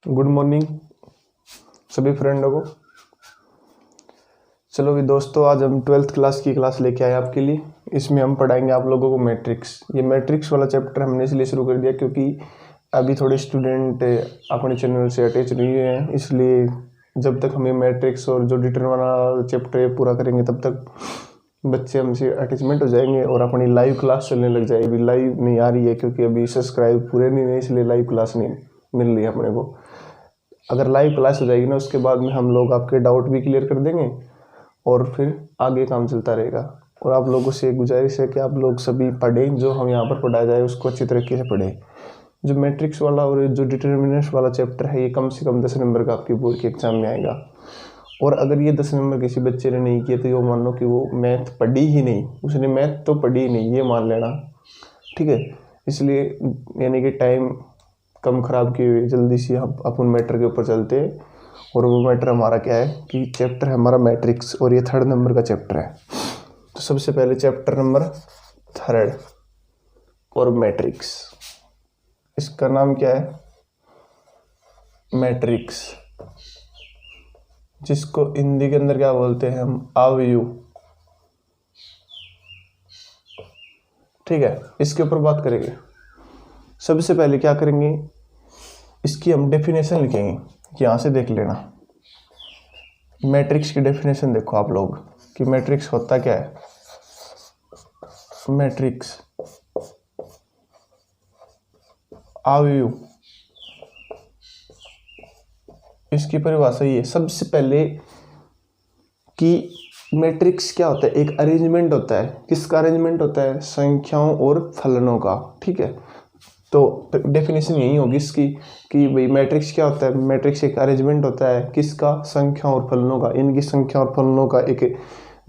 Good morning सभी फ्रेंडों को। चलो भी दोस्तों, आज हम 12th क्लास की क्लास लेके आए आपके लिए। इसमें हम पढ़ाएंगे आप लोगों को मैट्रिक्स। ये मैट्रिक्स वाला चैप्टर हमने इसलिए शुरू कर दिया क्योंकि अभी थोड़े स्टूडेंट अपने चैनल से अटैच नहीं हुए हैं, इसलिए जब तक हमें मैट्रिक्स और जो डिटरमिनेंट वाला चैप्टर है पूरा करेंगे तब तक बच्चे हमसे अटैचमेंट हो जाएंगे और अपनी लाइव क्लास चलने लग जाएगी। अभी लाइव नहीं आ रही है क्योंकि अभी सब्सक्राइब पूरे नहीं है, इसलिए लाइव क्लास नहीं मिल रही है अपने को। अगर लाइव क्लास हो जाएगी ना, उसके बाद में हम लोग आपके डाउट भी क्लियर कर देंगे और फिर आगे काम चलता रहेगा। और आप लोगों से गुजारिश है कि आप लोग सभी पढ़ें, जो हम यहाँ पर पढ़ाया जाए उसको अच्छी तरीके से पढ़ें। जो मैट्रिक्स वाला और जो डिटर्मिनेंट्स वाला चैप्टर है, ये कम से कम 10 नंबर का आपकी बोर्ड के एग्जाम में आएगा। और अगर ये 10 नंबर किसी बच्चे ने नहीं किए तो ये मान लो कि वो मैथ पढ़ी ही नहीं, उसने मैथ तो पढ़ी ही नहीं, ये मान लेना, ठीक है। इसलिए यानी कि टाइम कम ख़राब किए हुए जल्दी से हम अपन मैटर के ऊपर चलते हैं। और वो मैटर हमारा क्या है कि चैप्टर है हमारा मैट्रिक्स, और ये 3rd नंबर का चैप्टर है। तो सबसे पहले चैप्टर नंबर 3rd और मैट्रिक्स, इसका नाम क्या है? मैट्रिक्स, जिसको हिंदी के अंदर क्या बोलते हैं हम? अवयव, ठीक है। इसके ऊपर बात करेंगे। सबसे पहले क्या करेंगे, इसकी हम डेफिनेशन लिखेंगे। यहाँ से देख लेना, मैट्रिक्स की डेफिनेशन देखो आप लोग कि मैट्रिक्स होता क्या है। मैट्रिक्स अवयव, इसकी परिभाषा ये सबसे पहले कि मैट्रिक्स क्या होता है? एक अरेंजमेंट होता है। किसका अरेंजमेंट होता है? संख्याओं और फलनों का, ठीक है। तो डेफिनेशन यही होगी इसकी कि भाई मैट्रिक्स क्या होता है? मैट्रिक्स एक अरेंजमेंट होता है किसका? संख्याओं और फलनों का। इनकी संख्या और फलनों का एक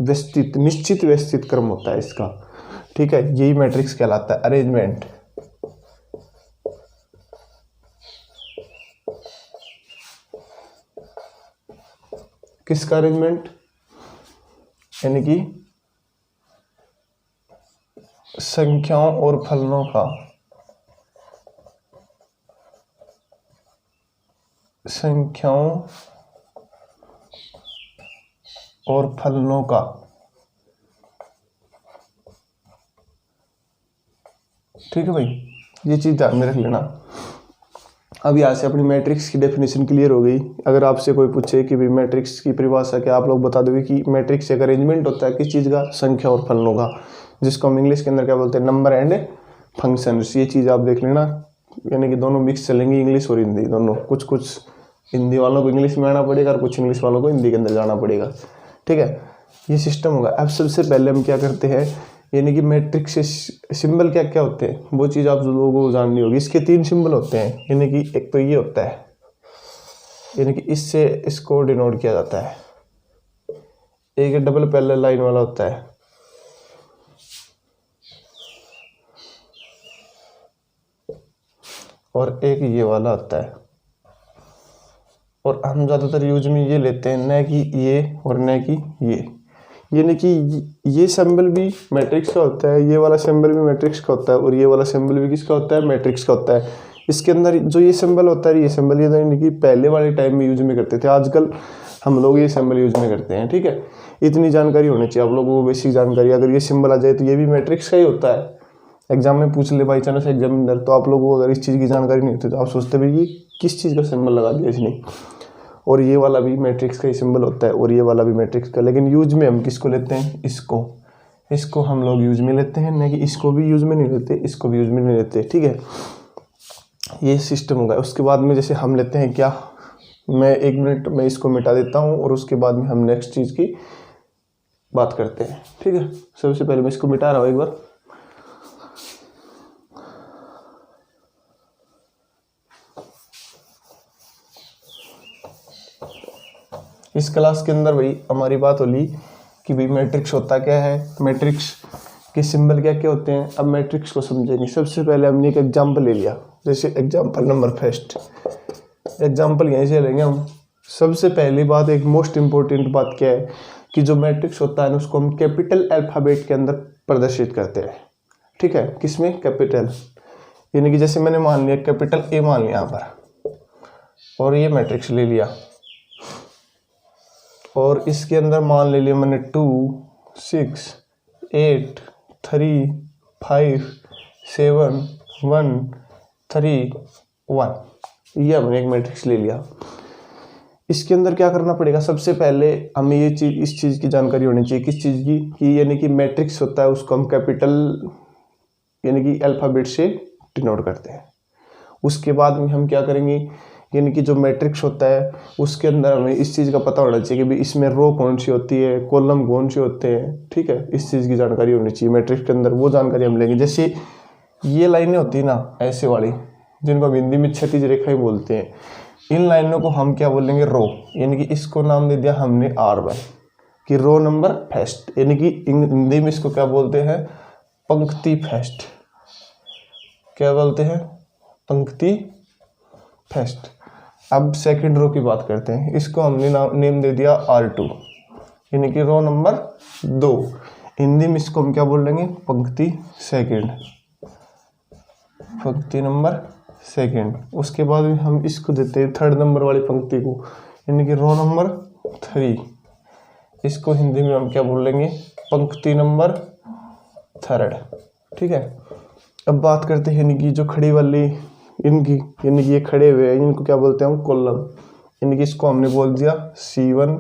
निश्चित व्यवस्थित क्रम होता है इसका, ठीक है। यही मैट्रिक्स कहलाता है, अरेंजमेंट। किसका अरेंजमेंट? यानी कि संख्याओं और फलनों का, संख्याओं और फलनों का, ठीक है भाई। ये चीज ध्यान में रख लेना। अब यहाँ से अपनी मैट्रिक्स की डेफिनेशन क्लियर हो गई। अगर आपसे कोई पूछे कि भाई मैट्रिक्स की परिभाषा क्या, आप लोग बता दोगे कि मैट्रिक्स एक अरेंजमेंट होता है किस चीज़ का? संख्या और फलनों का, जिसको हम इंग्लिश के अंदर क्या बोलते हैं? Number and functions. ये चीज़ आप देख लेना, यानी कि दोनों मिक्स चलेंगी, इंग्लिश और हिंदी दोनों। कुछ हिंदी वालों को इंग्लिश में आना पड़ेगा और कुछ इंग्लिश वालों को हिंदी के अंदर जाना पड़ेगा, ठीक है। ये सिस्टम होगा। अब सबसे पहले हम क्या करते हैं, यानी कि मैट्रिक्स से सिंबल क्या क्या होते हैं वो चीज़ आप लोगों को जाननी होगी। इसके 3 सिंबल होते हैं, यानी कि एक तो ये होता है, यानी कि इससे इसको डिनोट किया जाता है। एक डबल पैरेलल लाइन वाला होता है, और एक ये वाला होता है। और हम ज़्यादातर यूज में ये लेते हैं, न कि ये और न कि ये। यानी कि ये सिंबल भी मैट्रिक्स का होता है, ये वाला सिंबल भी मैट्रिक्स का होता है, और ये वाला सिंबल भी किसका होता है? मैट्रिक्स का होता है। इसके अंदर जो ये सिंबल होता है, ये सिंबल ये यानी कि पहले वाले टाइम में यूज में करते थे, आजकल हम लोग ये सिंबल यूज में करते हैं, ठीक है। इतनी जानकारी होनी चाहिए आप लोगों को, बेसिक जानकारी। अगर ये सिंबल आ जाए तो ये भी मैट्रिक्स का ही होता है। एग्जाम में पूछ ले बाई चांस एग्जामिनर, तो आप लोगों को अगर इस चीज़ की जानकारी नहीं होती तो आप सोचते भाई ये किस चीज़ का सिंबल लगा दिया इसने। और ये वाला भी मैट्रिक्स का ही सिंबल होता है, और ये वाला भी मैट्रिक्स का। लेकिन यूज में हम किसको लेते हैं? इसको हम लोग यूज में लेते हैं, ना कि इसको भी यूज में नहीं लेते, इसको भी यूज में नहीं लेते, ठीक है। ये सिस्टम होगा। उसके बाद में जैसे हम लेते हैं क्या, मैं 1 मिनट में इसको मिटा देता हूँ और उसके बाद में हम नेक्स्ट चीज़ की बात करते हैं, ठीक है। सबसे पहले मैं इसको मिटा रहा हूँ एक बार। इस क्लास के अंदर भाई हमारी बात होली कि भाई मैट्रिक्स होता क्या है, मैट्रिक्स के सिंबल क्या क्या होते हैं। अब मैट्रिक्स को समझेंगे। सबसे पहले हमने एक एग्जांपल ले लिया, जैसे एग्जांपल नंबर फर्स्ट। एग्जांपल यहीं से लेंगे हम। सबसे पहली बात, एक मोस्ट इंपॉर्टेंट बात क्या है कि जो मैट्रिक्स होता है उसको हम कैपिटल अल्फाबेट के अंदर प्रदर्शित करते हैं, ठीक है। किसमें? कैपिटल। यानी कि जैसे मैंने मान लिया कैपिटल ए मान लिया यहाँ पर, और ये मैट्रिक्स ले लिया, और इसके अंदर मान ले लिया मैंने 2 6 8 3 5 7 1 3 1, ये हमने एक मैट्रिक्स ले लिया। इसके अंदर क्या करना पड़ेगा, सबसे पहले हमें ये चीज़, इस चीज़ की जानकारी होनी चाहिए, किस चीज़ की, कि यानी कि मैट्रिक्स होता है उसको हम कैपिटल यानी कि अल्फ़ाबेट से डिनोट करते हैं। उसके बाद में हम क्या करेंगे, यानी कि जो मैट्रिक्स होता है उसके अंदर हमें इस चीज़ का पता होना चाहिए कि भाई इसमें रो कौन सी होती है, कॉलम कौन से होते हैं, ठीक है, इस चीज़ की जानकारी होनी चाहिए मैट्रिक्स के अंदर। वो जानकारी हम लेंगे। जैसे ये लाइनें होती है ना ऐसे वाली, जिनको हम हिंदी में क्षैतिज रेखाएं बोलते हैं, इन लाइनों को हम क्या बोलेंगे, रो, यानी कि इसको नाम दे दिया हमने R1 कि रो नंबर फर्स्ट, यानी कि हिंदी में इसको क्या बोलते हैं, पंक्ति फर्स्ट। क्या बोलते हैं, पंक्ति फर्स्ट। अब सेकंड रो की बात करते हैं, इसको हमने नेम दे दिया R2, यानी कि रो नंबर 2। हिंदी में इसको हम क्या बोलेंगे, पंक्ति सेकंड, पंक्ति नंबर सेकंड। उसके बाद में हम इसको देते हैं थर्ड नंबर वाली पंक्ति को, यानी कि रो नंबर 3, इसको हिंदी में हम क्या बोलेंगे, पंक्ति नंबर थर्ड, ठीक है। अब बात करते हैं यानी कि जो खड़ी वाली इनकी, यानी कि ये खड़े हुए हैं, इनको क्या बोलते हैं हम, कॉलम, यानी कि इसको हमने बोल दिया C1,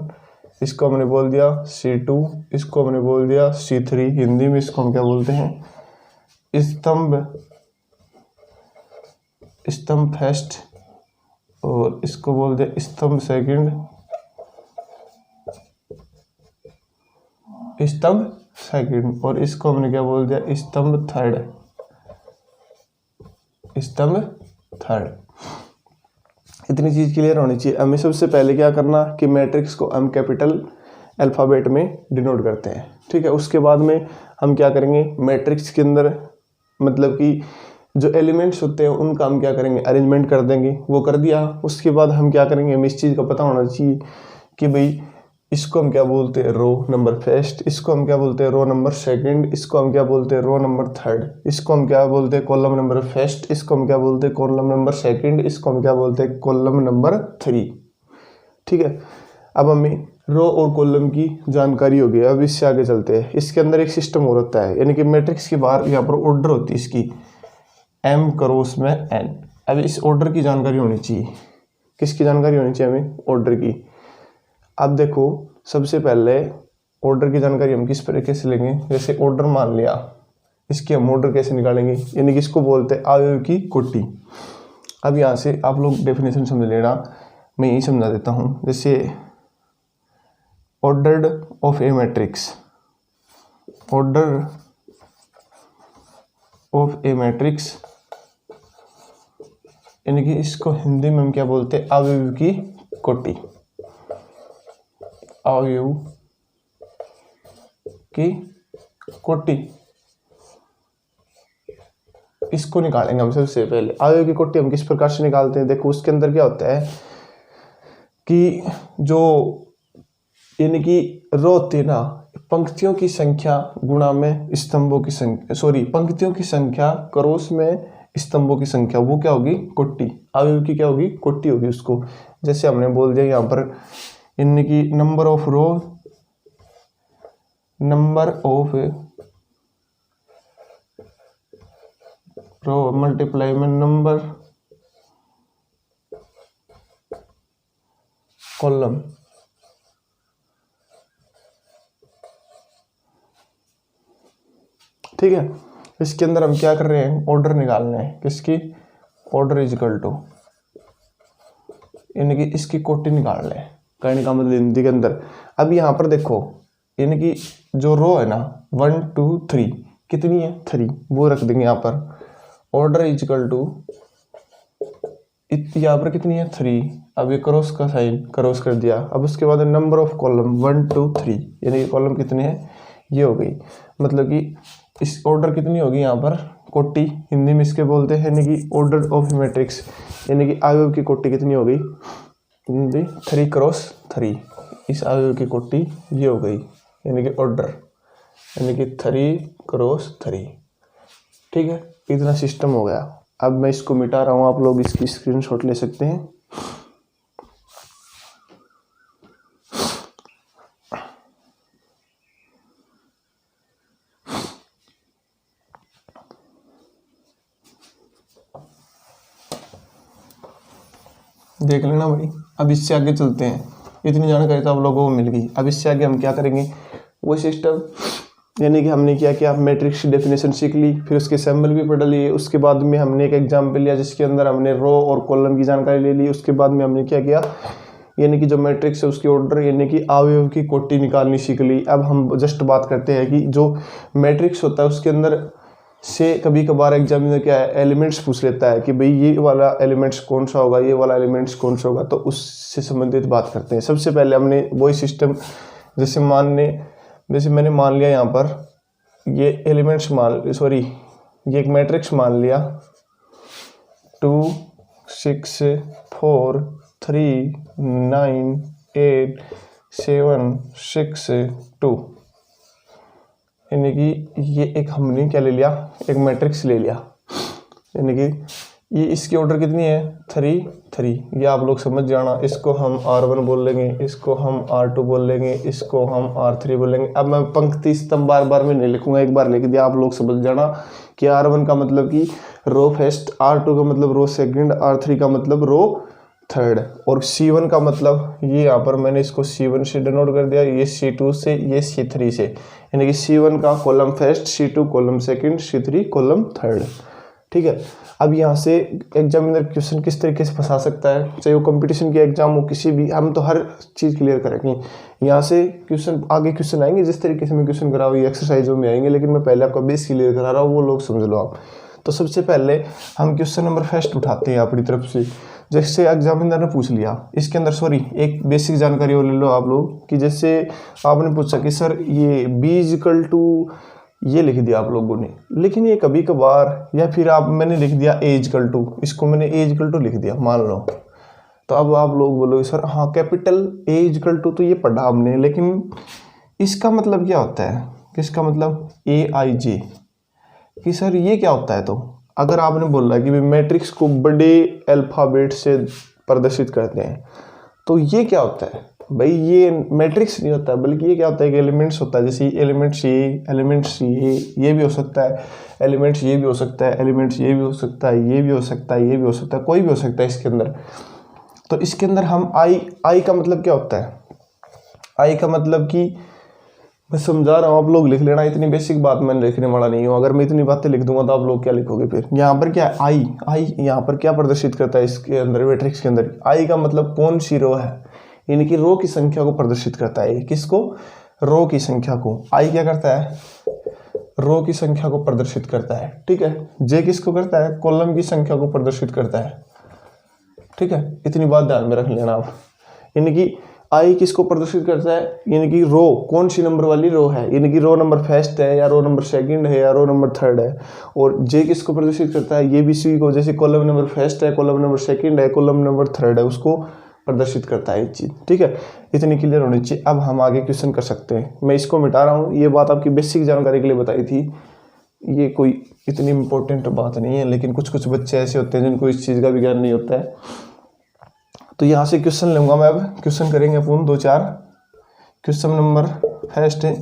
इसको हमने बोल दिया C2, इसको हमने बोल दिया C3। हिंदी में इसको हम क्या बोलते हैं, स्तंभ, स्तंभ फर्स्ट, और इसको बोल दे स्तंभ सेकंड, स्तंभ सेकंड, और इसको हमने क्या बोल दिया, स्तंभ थर्ड, स्तंभ थर्ड। इतनी चीज क्लियर होनी चाहिए। हमें सबसे पहले क्या करना कि मैट्रिक्स को हम कैपिटल अल्फाबेट में डिनोट करते हैं, ठीक है। उसके बाद में हम क्या करेंगे, मैट्रिक्स के अंदर मतलब कि जो एलिमेंट्स होते हैं उनका हम क्या करेंगे, अरेंजमेंट कर देंगे। वो कर दिया, उसके बाद हम क्या करेंगे, हमें इस चीज़ का पता होना चाहिए कि भाई इसको हम क्या बोलते हैं, रो नंबर फर्स्ट, इसको हम क्या बोलते हैं, रो नंबर सेकंड, इसको हम क्या बोलते हैं, रो नंबर थर्ड, इसको हम क्या बोलते हैं, कॉलम नंबर फर्स्ट, इसको हम क्या बोलते हैं, कॉलम नंबर सेकंड, इसको हम क्या बोलते हैं, कॉलम नंबर 3, ठीक है। अब हमें रो और कॉलम की जानकारी हो गई। अब इससे आगे चलते हैं। इसके अंदर एक सिस्टम और होता है, यानी कि मैट्रिक्स के बाहर यहाँ पर ऑर्डर होती है इसकी, M क्रॉस में N। अब इस ऑर्डर की जानकारी होनी चाहिए। किसकी जानकारी होनी चाहिए, हमें ऑर्डर की। अब देखो सबसे पहले ऑर्डर की जानकारी हम किस तरीके से लेंगे, जैसे ऑर्डर मान लिया, इसकी हम ऑर्डर कैसे निकालेंगे, यानी कि इसको बोलते हैं अवयव की कोटि। अब यहाँ से आप लोग डेफिनेशन समझ लेना, मैं यही समझा देता हूँ। जैसे order of A matrix, order of A matrix, यानी कि इसको हिंदी में हम क्या बोलते हैं, अवयव की कोटि, अवयव की कोटि। इसको निकालेंगे हम सबसे पहले। अवयव की कोटि हम किस प्रकार से निकालते हैं, देखो उसके अंदर क्या होता है कि जो यानी कि रो होती है ना, पंक्तियों की संख्या गुणा में स्तंभों की संख्या, सॉरी पंक्तियों की संख्या क्रॉस में स्तंभों की संख्या, वो क्या होगी, कोटि। अवयव की क्या होगी, कोटि होगी उसको। जैसे हमने बोल दिया यहाँ पर यानी कि number of row, number of row multiply में नंबर कॉलम, ठीक है। इसके अंदर हम क्या कर रहे हैं, ऑर्डर निकालना है। किसकी, ऑर्डर इज इक्वल टू, यानी कि इसकी कोटि निकाल लें, कहने का मतलब हिंदी के अंदर। अब यहाँ पर देखो यानी कि जो रो है ना 1 2 3 कितनी है, 3, वो रख देंगे यहाँ पर। ऑर्डर इज इक्वल टू यहाँ पर कितनी है, 3। अब ये क्रॉस का साइन क्रॉस कर दिया। अब उसके बाद नंबर ऑफ कॉलम 1 2 3, यानी कि कॉलम कितने हैं, ये हो गई। मतलब कि इस ऑर्डर कितनी होगी यहाँ पर, कोटि, हिंदी में इसके बोलते हैं यानी कि ऑर्डर ऑफ मैट्रिक्स, यानी कि अवयव की कोटि कितनी हो गई, 3 क्रॉस 3। इस अवयव की कोटि ये हो गई, यानी कि ऑर्डर, यानी कि 3 क्रॉस 3, ठीक है। इतना सिस्टम हो गया। अब मैं इसको मिटा रहा हूँ, आप लोग इसकी स्क्रीनशॉट ले सकते हैं। देख लेना भाई। अब इससे आगे चलते हैं, इतनी जानकारी तो आप लोगों को मिल गई। अब इससे आगे हम क्या करेंगे, वो सिस्टम, यानी कि हमने क्या किया, मैट्रिक्स की डेफिनेशन सीख ली, फिर उसके सैम्पल भी पढ़ लिए। उसके बाद में हमने एक एग्जाम्पल लिया जिसके अंदर हमने रो और कॉलम की जानकारी ले ली। उसके बाद में हमने क्या किया, यानी कि जो मैट्रिक्स है उसकी ऑर्डर, यानी कि अवयव की कोटि निकालनी सीख ली। अब हम जस्ट बात करते हैं कि जो मैट्रिक्स होता है उसके अंदर से कभी कभार एग्जामिनर क्या है, एलिमेंट्स पूछ लेता है कि भाई ये वाला एलिमेंट्स कौन सा होगा, ये वाला एलिमेंट्स कौन सा होगा, तो उससे संबंधित बात करते हैं। सबसे पहले हमने वही सिस्टम, जैसे मैंने मान लिया यहाँ पर ये एलिमेंट्स ये एक मैट्रिक्स मान लिया 2 6 4 3 9 8 7 6 2, यानी कि ये एक हमने क्या ले लिया, एक मैट्रिक्स ले लिया, यानी कि ये इसकी ऑर्डर कितनी है 3। ये आप लोग समझ जाना। इसको हम R1 बोल लेंगे, इसको हम R2 बोल लेंगे, इसको हम R3 बोल लेंगे। अब मैं पंक्ति स्तंभ बार बार में नहीं लिखूंगा, एक बार लिख दिया, आप लोग समझ जाना कि R1 का मतलब कि रो फर्स्ट, R2 का मतलब रो सेकंड, R3 का मतलब रो थर्ड, और C1 का मतलब ये यहाँ पर मैंने इसको C1 से डिनोट कर दिया, ये C2 से, ये C3 से, यानी कि C1 का column first, C2 column second, C3 column third. ठीक है। अब यहाँ से एग्जामिनर क्वेश्चन किस तरीके से फंसा सकता है, चाहे वो कंपटीशन के एग्जाम हो, किसी भी, हम तो हर चीज़ क्लियर करेंगे। यहाँ से क्वेश्चन आगे क्वेश्चन आएंगे, जिस तरीके से मैं क्वेश्चन करा हुआ एक्सरसाइजों में आएंगे, लेकिन मैं पहले आपका बेस क्लियर करा रहा हूँ, वो लोग समझ लो आप। तो सबसे पहले हम क्वेश्चन नंबर फर्स्ट उठाते हैं अपनी तरफ से। जैसे एग्जामिनर ने पूछ लिया, इसके अंदर एक बेसिक जानकारी और ले लो आप लोग, कि जैसे आपने पूछा कि सर ये b इक्वल टू, ये लिख दिया आप लोगों ने, लेकिन ये कभी कभार, या फिर मैंने लिख दिया a इक्वल टू, इसको मैंने a इक्वल टू लिख दिया मान लो, तो अब आप लोग बोलोगे सर हाँ कैपिटल a इक्वल टू तो ये पढ़ा हमने, लेकिन इसका मतलब क्या होता है, किसका मतलब AIJ, कि सर ये क्या होता है। तो अगर आपने बोला कि मैट्रिक्स को बड़े अल्फाबेट से प्रदर्शित करते हैं, तो ये क्या होता है भाई, ये मैट्रिक्स नहीं होता, बल्कि ये क्या होता है कि एलिमेंट्स होता है। जैसे एलिमेंट्स ये भी हो सकता है, एलिमेंट्स ये भी हो सकता है, एलिमेंट्स ये भी हो सकता है, ये भी हो सकता है, ये भी हो सकता है, कोई भी हो सकता है इसके अंदर। तो इसके अंदर हम आई का मतलब क्या होता है, आई का मतलब कि मैं समझा रहा हूँ, आप लोग लिख लेना, इतनी बेसिक बात मैं लिखने वाला नहीं हूँ। अगर मैं इतनी बातें लिख दूंगा तो आप लोग क्या लिखोगे फिर। यहाँ पर क्या है, आई यहाँ पर क्या प्रदर्शित करता है इसके अंदर, मैट्रिक्स के अंदर। आई का मतलब कौन सी रो है, यानी कि रो की संख्या को प्रदर्शित करता है। किसको, रो की संख्या को। आई क्या करता है, रो की संख्या को प्रदर्शित करता है। ठीक है। जे किसको करता है, कॉलम की संख्या को प्रदर्शित करता है। ठीक है, इतनी बात ध्यान में रख लेना आप। यानी कि आई किसको प्रदर्शित करता है, यानी कि रो कौन सी नंबर वाली रो है, यानी कि रो नंबर फर्स्ट है या रो नंबर सेकंड है या रो नंबर थर्ड है। और जे किसको प्रदर्शित करता है, ये भी सी को, जैसे कॉलम नंबर फर्स्ट है, कॉलम नंबर सेकंड है, कॉलम नंबर थर्ड है, उसको प्रदर्शित करता है ये चीज़। ठीक है, इतनी क्लियर होनी चाहिए। अब हम आगे क्वेश्चन कर सकते हैं। मैं इसको मिटा रहा हूँ, ये बात आपकी बेसिक जानकारी के लिए बताई थी, ये कोई इतनी इंपॉर्टेंट बात नहीं है, लेकिन कुछ कुछ बच्चे ऐसे होते हैं जिनको इस चीज़ का भी ज्ञान नहीं होता है। तो यहाँ से क्वेश्चन लूँगा मैं। अब क्वेश्चन करेंगे अपन 2-4। क्वेश्चन नंबर फर्स्ट है,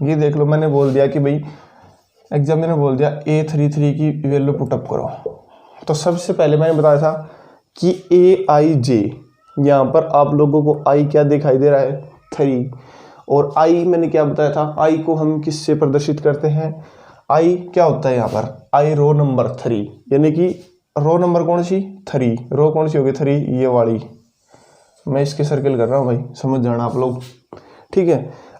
ये देख लो, मैंने बोल दिया कि भाई एग्जामिनर ने बोल दिया A33 की वैल्यू पुटअप करो। तो सबसे पहले मैंने बताया था कि AIJ, यहाँ पर आप लोगों को I क्या दिखाई दे रहा है, 3, और I मैंने क्या बताया था, I को हम किससे प्रदर्शित करते हैं, I क्या होता है यहाँ पर, I रो नंबर 3, यानी कि रो नंबर कौन सी, 3, रो कौन सी होगी 3, ये वाली। मैं इसके सर्किल कर रहा हूँ भाई, समझ जाना आप लोग। ठीक है।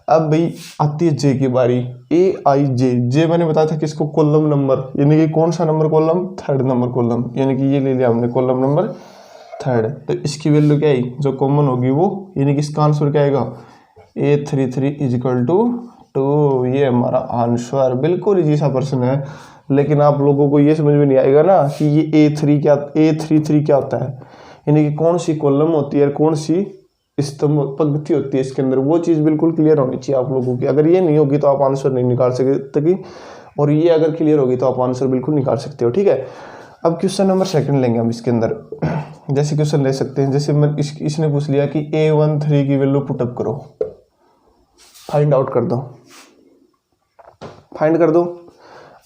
अब भाई आती है जे की बारी, AIJ। जे मैंने बताया था किसको, कॉलम नंबर, यानी कि कौन सा number column, third number column, यानी कि ये ले लिया हमने कॉलम नंबर थर्ड। तो इसकी वैल्यू क्या आई, जो कॉमन होगी वो, यानी कि इसका आंसर क्या आएगा, A33 इजिकल टू 2। ये हमारा आंसर बिल्कुल इजी सा प्रश्न है, लेकिन आप लोगों को ये समझ में नहीं आएगा ना कि ये A33 क्या होता है, यानी कि कौन सी कॉलम होती है, कौन सी स्तंभ पंक्ति होती है इसके अंदर, वो चीज़ बिल्कुल क्लियर होनी चाहिए आप लोगों की। अगर ये नहीं होगी तो आप आंसर नहीं निकाल सकते, और ये अगर क्लियर होगी तो आप आंसर बिल्कुल निकाल सकते हो। ठीक है। अब क्वेश्चन नंबर सेकंड लेंगे हम इसके अंदर। जैसे क्वेश्चन ले सकते हैं, जैसे मैं इसने पूछ लिया कि A13 की वैल्यू पुटअप करो, फाइंड आउट कर दो, फाइंड कर दो।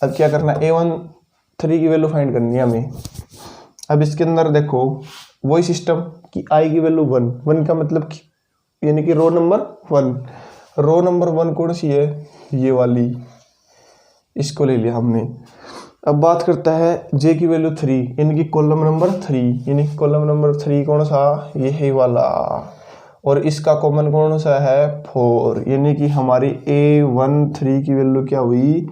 अब क्या करना है, A13 की वैल्यू फाइंड करनी है हमें। अब इसके अंदर देखो वही सिस्टम कि आई की वैल्यू 1, 1 का मतलब यानी कि रो नंबर 1, रो नंबर 1 कौन सी है, ये वाली, इसको ले लिया हमने। अब बात करता है जे की वैल्यू 3, यानी कि कॉलम नंबर 3, यानी कॉलम नंबर 3 कौन सा, ये है वाला, और इसका कॉमन कौन सा है 4, यानी कि हमारी A13 की वैल्यू क्या हुई,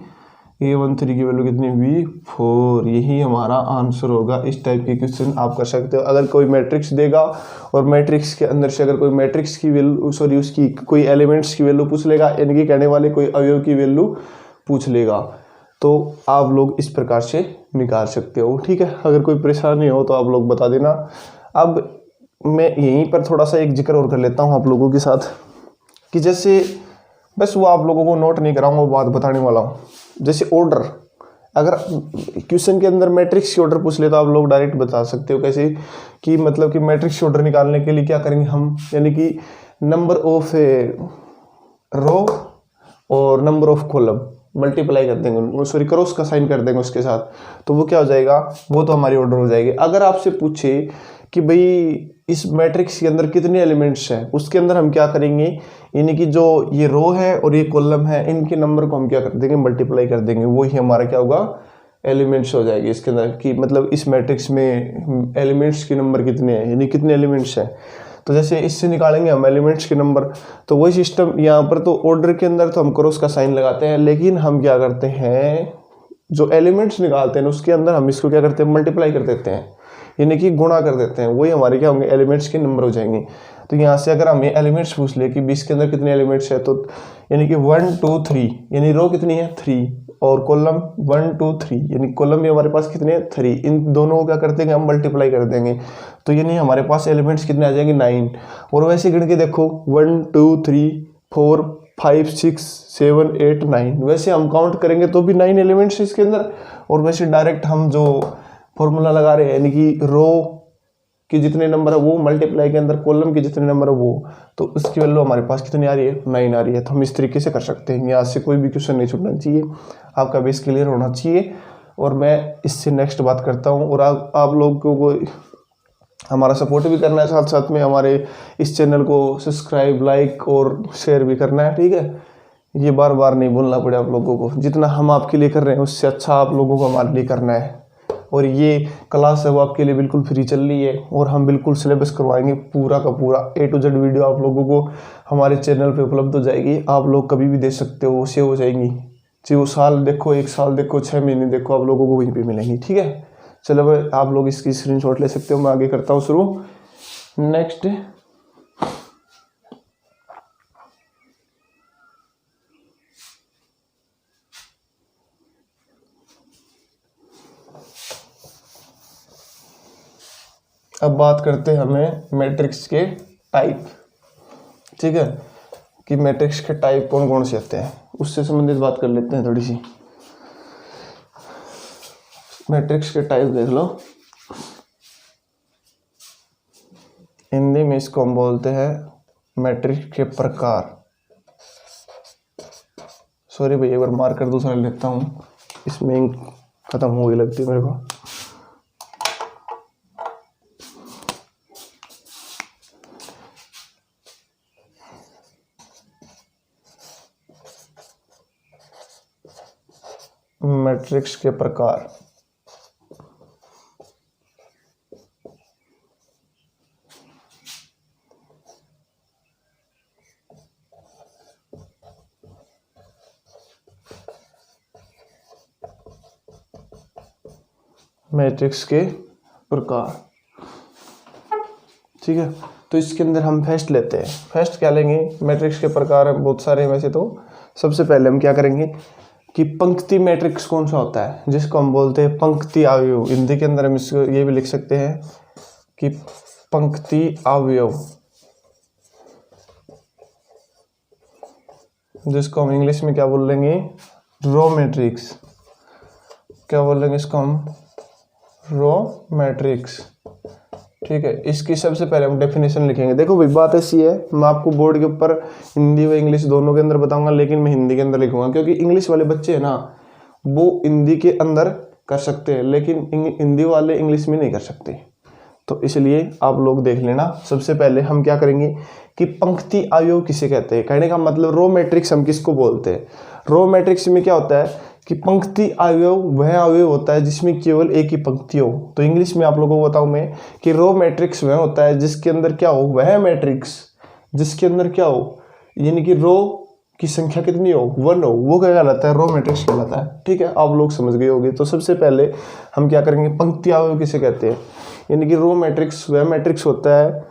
A13 की वैल्यू कितनी हुई 4, यही हमारा आंसर होगा। इस टाइप के क्वेश्चन आप कर सकते हो। अगर कोई मैट्रिक्स देगा और मैट्रिक्स के अंदर से अगर कोई मैट्रिक्स की वैल्यू उसकी कोई एलिमेंट्स की वैल्यू पूछ लेगा, यानी कि कहने वाले कोई अवयव की वैल्यू पूछ लेगा, तो आप लोग इस प्रकार से निकाल सकते हो। ठीक है, अगर कोई परेशानी हो तो आप लोग बता देना। अब मैं यहीं पर थोड़ा सा एक जिक्र और कर लेता हूँ आप लोगों के साथ, कि जैसे बस वो आप लोगों को नोट नहीं कराऊंगा, वो बात बताने वाला हूँ। जैसे ऑर्डर, अगर क्वेश्चन के अंदर मैट्रिक्स की ऑर्डर पूछ ले तो आप लोग डायरेक्ट बता सकते हो कैसे, कि मतलब कि मैट्रिक्स ऑर्डर निकालने के लिए क्या करेंगे हम, यानी कि नंबर ऑफ रो और नंबर ऑफ कॉलम मल्टीप्लाई कर देंगे, सॉरी क्रॉस का साइन कर देंगे उसके साथ, तो वो क्या हो जाएगा, वो तो हमारी ऑर्डर हो जाएगी। अगर आपसे पूछे कि भाई इस मैट्रिक्स के अंदर कितने एलिमेंट्स हैं, उसके अंदर हम क्या करेंगे, यानी कि जो ये रो है और ये कॉलम है, इनके नंबर को हम क्या कर देंगे, मल्टीप्लाई कर देंगे, वो ही हमारा क्या होगा, एलिमेंट्स हो जाएगी इसके अंदर, कि मतलब इस मैट्रिक्स में एलिमेंट्स के नंबर कितने हैं, यानी कितने एलिमेंट्स हैं। तो जैसे इससे निकालेंगे हम एलिमेंट्स के नंबर, तो वही सिस्टम यहाँ पर, तो ऑर्डर के अंदर तो हम क्रॉस का साइन लगाते हैं, लेकिन हम क्या करते हैं, जो एलिमेंट्स निकालते हैं उसके अंदर हम इसको क्या करते हैं, मल्टीप्लाई कर देते हैं, यानी कि गुणा कर देते हैं, वही हमारे क्या होंगे, एलिमेंट्स के नंबर हो जाएंगे। तो यहाँ से अगर हमें एलिमेंट्स पूछ ले कि 20 के अंदर कितने एलिमेंट्स है, तो यानी कि 1 2 3, यानी रो कितनी है 3, और कॉलम 1 2 3, यानी कॉलम भी हमारे पास कितने हैं 3, इन दोनों को क्या कर देंगे हम, मल्टीप्लाई कर देंगे, तो यानी हमारे पास एलिमेंट्स कितने आ जाएंगे 9। और वैसे गिन के देखो 1 2 3 4 5 6 7 8 9, वैसे हम काउंट करेंगे तो भी 9 एलिमेंट्स इसके अंदर। और वैसे डायरेक्ट हम जो फॉर्मूला लगा रहे हैं, यानी कि रो के जितने नंबर है वो मल्टीप्लाई के अंदर कॉलम के जितने नंबर है वो, तो उसकी वैल्यू हमारे पास कितनी आ रही है, 9 आ रही है। तो हम इस तरीके से कर सकते हैं, यहाँ से कोई भी क्वेश्चन नहीं छूटना चाहिए, आपका बेस क्लियर होना चाहिए। और मैं इससे नेक्स्ट बात करता हूँ, और आप लोगों को हमारा सपोर्ट भी करना है, साथ साथ में हमारे इस चैनल को सब्सक्राइब लाइक और शेयर भी करना है। ठीक है, ये बार बार नहीं बोलना पड़े आप लोगों को, जितना हम आपके लिए कर रहे हैं उससे अच्छा आप लोगों को हमारे लिए करना है। और ये क्लास है वो आपके लिए बिल्कुल फ्री चल रही है, और हम बिल्कुल सिलेबस करवाएंगे पूरा का पूरा A to Z वीडियो आप लोगों को हमारे चैनल पे उपलब्ध हो जाएगी। आप लोग कभी भी दे सकते हो, सेव हो जाएंगी, चाहे वो साल देखो, 1 साल देखो, 6 महीने देखो, आप लोगों को वहीं पे मिलेंगी। ठीक है, चलो भाई आप लोग इसकी स्क्रीनशॉट ले सकते हो। मैं आगे करता हूँ शुरू। नेक्स्ट अब बात करते हैं हमें मैट्रिक्स के टाइप। ठीक है, कि मैट्रिक्स के टाइप कौन कौन से होते हैं, उससे संबंधित बात कर लेते हैं थोड़ी सी। मैट्रिक्स के टाइप देख लो, हिंदी में इसको हम बोलते हैं मैट्रिक्स के प्रकार। सॉरी भाई, एक बार मार्कर दूसरा लेता हूँ, इसमें इंक खत्म हो गई लगती है मेरे को। मैट्रिक्स के प्रकार, मैट्रिक्स के प्रकार। ठीक है, तो इसके अंदर हम फर्स्ट लेते हैं। फर्स्ट क्या लेंगे, मैट्रिक्स के प्रकार बहुत सारे हैं वैसे तो। सबसे पहले हम क्या करेंगे कि पंक्ति मैट्रिक्स कौन सा होता है, जिसको हम बोलते हैं पंक्ति अवयव। हिंदी के अंदर हम इसको ये भी लिख सकते हैं कि पंक्ति अवयव, जिसको हम इंग्लिश में क्या बोल लेंगे, रो मैट्रिक्स। क्या बोल लेंगे इसको हम, रो मैट्रिक्स। ठीक है, इसकी सबसे पहले हम डेफिनेशन लिखेंगे। देखो भाई बात ऐसी है, मैं आपको बोर्ड के ऊपर हिंदी व इंग्लिश दोनों के अंदर बताऊंगा, लेकिन मैं हिंदी के अंदर लिखूंगा, क्योंकि इंग्लिश वाले बच्चे हैं ना, वो हिंदी के अंदर कर सकते हैं, लेकिन हिंदी वाले इंग्लिश में नहीं कर सकते। तो इसलिए आप लोग देख लेना। सबसे पहले हम क्या करेंगे कि पंक्ति अवयव किसे कहते हैं। कहने का मतलब रो मैट्रिक्स हम किसको बोलते हैं। रो मैट्रिक्स में क्या होता है कि पंक्ति अवयव वह अवयव होता है जिसमें केवल एक ही पंक्ति हो। तो इंग्लिश में आप लोगों को बताऊं मैं कि रो मैट्रिक्स वह होता है जिसके अंदर क्या हो, वह मैट्रिक्स जिसके अंदर क्या हो, यानी कि रो की संख्या कितनी हो, 1 हो, वो क्या कहलाता है, रो मैट्रिक्स कहलाता है। ठीक है, आप लोग समझ गए होंगे। तो सबसे पहले हम क्या करेंगे, पंक्ति अवयव किसे कहते हैं। यानी कि रो मैट्रिक्स वह मैट्रिक्स होता है,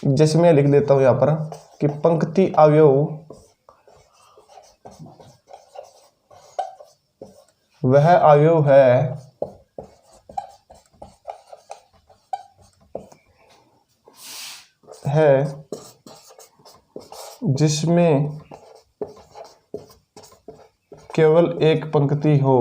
जैसे मैं लिख देता हूं यहाँ पर कि पंक्ति अवयव वह अवयव है जिसमें केवल एक पंक्ति हो।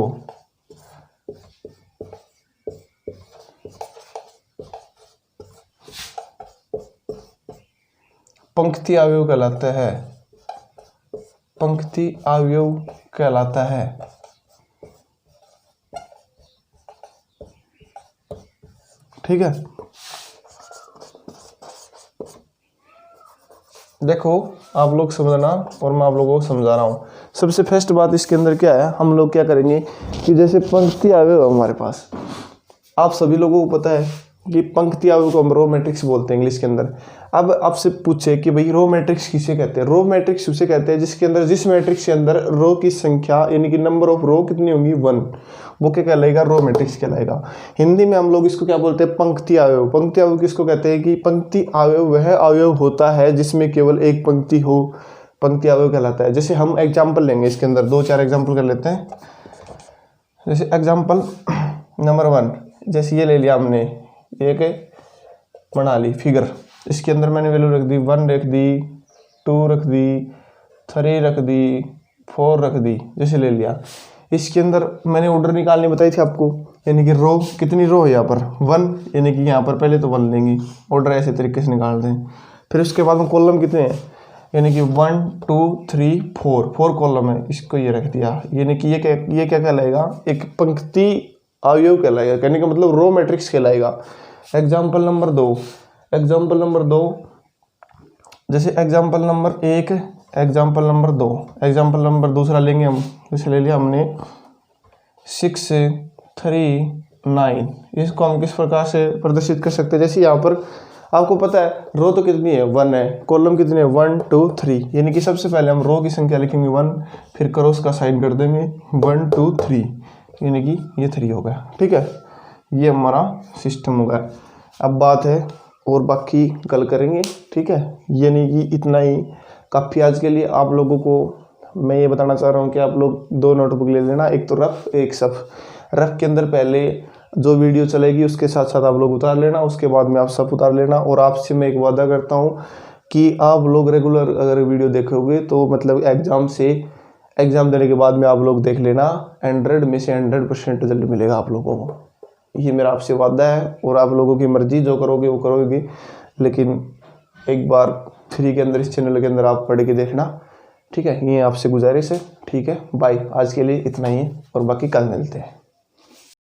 पंक्ति अवयव कहलाता है, पंक्ति अवयव कहलाता है। ठीक है, देखो आप लोग समझना और मैं आप लोगों को समझा रहा हूँ। सबसे फर्स्ट बात इसके अंदर क्या है, हम लोग क्या करेंगे कि जैसे पंक्ति अवयव हमारे पास, आप सभी लोगों को पता है कि पंक्ति अवयव को हम रो मैट्रिक्स बोलते हैं इंग्लिश के अंदर। अब आपसे पूछे कि भाई रो मैट्रिक्स किसे कहते हैं। रो मैट्रिक्स उसे कहते हैं जिसके अंदर, जिस मैट्रिक्स के अंदर रो की संख्या यानी कि नंबर ऑफ रो कितनी होंगी, 1, वो क्या कहलाएगा, रो मैट्रिक्स कहलाएगा। हिंदी में हम लोग इसको क्या बोलते हैं, पंक्ति अवयव। पंक्ति अवयव किसको कहते हैं कि पंक्ति अवयव वह अवयव होता है जिसमें केवल एक पंक्ति हो, पंक्ति अवयव कहलाता है। जैसे हम एग्जाम्पल लेंगे इसके अंदर, 2-4 एग्जाम्पल कर लेते हैं। जैसे एग्जाम्पल नंबर 1, जैसे ये ले लिया हमने, एक बना ली फिगर, इसके अंदर मैंने वैल्यू रख दी, 1 रख दी, 2 रख दी, 3 रख दी, 4 रख दी, जैसे ले लिया। इसके अंदर मैंने ऑर्डर निकालनी बताई थी आपको, यानी कि रो कितनी रो है यहाँ पर 1, यानी कि यहाँ पर पहले तो 1 लेंगी, ऑर्डर ऐसे तरीके से निकालते हैं। फिर उसके बाद में कॉलम कितने हैं, यानी कि 1 2 3 4 कॉलम है, इसको ये रख दिया, यानी कि ये क्या कहलाएगा, एक पंक्ति अवयव कहलाएगा। कहने का मतलब रो मैट्रिक्स कहलाएगा। एग्जाम्पल नंबर 2, एग्जाम्पल नंबर 2, जैसे example number 1, example number 2, example number दूसरा लेंगे हम, जैसे ले लिया हमने 6 3 9। इसको हम किस प्रकार से प्रदर्शित कर सकते हैं, जैसे यहाँ पर आपको पता है रो तो कितनी है, 1 है, कॉलम कितने हैं, 1 2 3, यानी कि सबसे पहले हम रो की संख्या लिखेंगे 1, फिर क्रॉस का साइन कर देंगे 1 2 3, यानी कि ये 3 हो गया। ठीक है, ये हमारा सिस्टम हो गया। अब बात है और बाकी कल करेंगे। ठीक है, यानी कि इतना ही काफ़ी आज के लिए। आप लोगों को मैं ये बताना चाह रहा हूँ कि आप लोग 2 नोटबुक ले लेना, एक तो रफ एक सफ। रफ के अंदर पहले जो वीडियो चलेगी उसके साथ साथ आप लोग उतार लेना, उसके बाद में आप सब उतार लेना। और आपसे मैं एक वादा करता हूँ कि आप लोग रेगुलर अगर वीडियो देखोगे तो मतलब एग्ज़ाम देने के बाद में आप लोग देख लेना, 100 में से 100% रिजल्ट मिलेगा आप लोगों को। ये मेरा आपसे वादा है, और आप लोगों की मर्जी, जो करोगे वो करोगे, लेकिन एक बार फ्री के अंदर इस चैनल के अंदर आप पढ़ के देखना। ठीक है, ये आपसे गुजारिश है। ठीक है, बाय। आज के लिए इतना ही, और बाकी कल मिलते हैं।